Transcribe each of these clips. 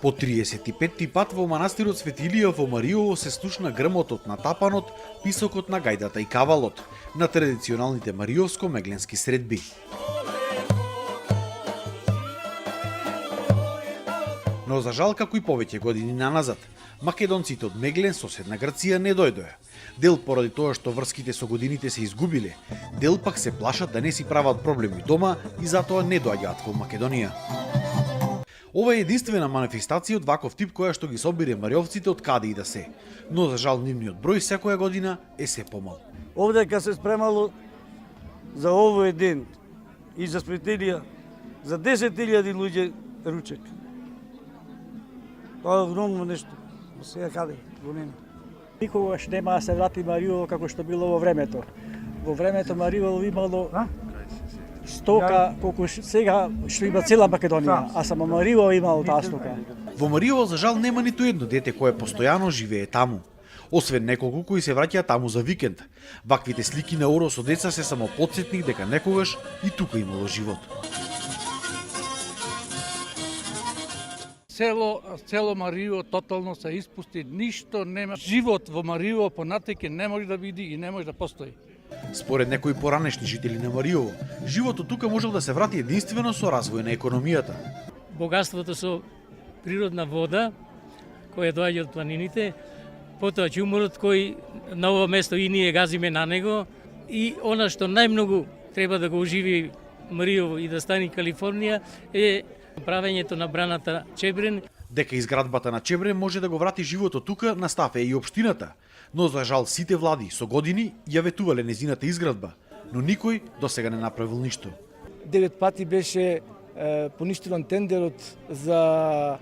По 35-ти пат во манастирот Свети Илија во Мариово се слушна грмотот на тапанот, писокот на гајдата и кавалот на традиционалните мариовско-мегленски средби. Но за жал, како и повеќе години наназад, македонците од Меглен, соседна Грција, не дојдоа. Дел поради тоа што врските со годините се изгубиле, дел пак се плашат да не си прават проблеми дома и затоа не доаѓаат во Македонија. Ова е единствена манифестација од ваков тип која што ги собире мариовците од каде и да се, но за жал нивниот број секоја година е се помал. Овдека се спремало за овој ден и за Светилија за 10.000 луѓе ручек. Тоа е огромно нешто. Сега каде? Го нема. Никогаш нема да се врати Мариово како што било во времето. Во времето Мариово имало стока колку сега што има цела Македонија, а само Мариово имало таа стока. Во Мариово за жал нема ниту едно дете кое постојано живее таму, освен неколку кои се враќаат таму за викенд. Ваквите слики на оро со деца се само потсетник дека некогаш и тука имало живот. Цело Мариово тотално се испусти, ништо нема. Живот во Мариово понатеќе не може да види и не може да постои. Според некои поранешни жители на Мариово, животот тука можел да се врати единствено со развој на економијата. Богатството со природна вода, која доаѓа од планините, потоа ќумурот кој на ова место и ние газиме на него, и она што најмногу треба да го оживи Мариово и да стане Калифорнија е правењето на браната Чебрен. Дека изградбата на Чебрен може да го врати животот тука, наставе и општината, но за жал сите влади со години ја ветувале незината изградба, но никој досега не направил ништо. 9 пати беше поништилен тендерот за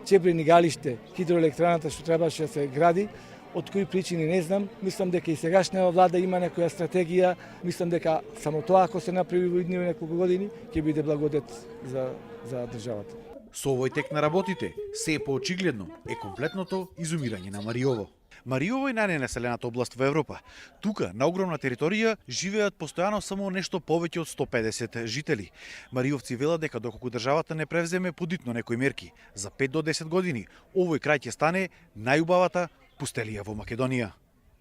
Чебрен и Галиште, хидроелектраната што требаше да се гради. Од кои причини не знам, мислам дека и сегашната влада има некоја стратегија, мислам дека само тоа ако се направи во идниве неколку години ќе биде благодет за државата. Со овој тек на работите, се е поочигледно е комплетното изумирање на Мариово. Мариово е најненаселената област во Европа. Тука, на огромна територија, живеат постојано само нешто повеќе од 150 жители. Мариовци велат дека доколку државата не превземе подитно некои мерки, за 5 до 10 години, овој крај ќе стане најубавата пустелија во Македонија.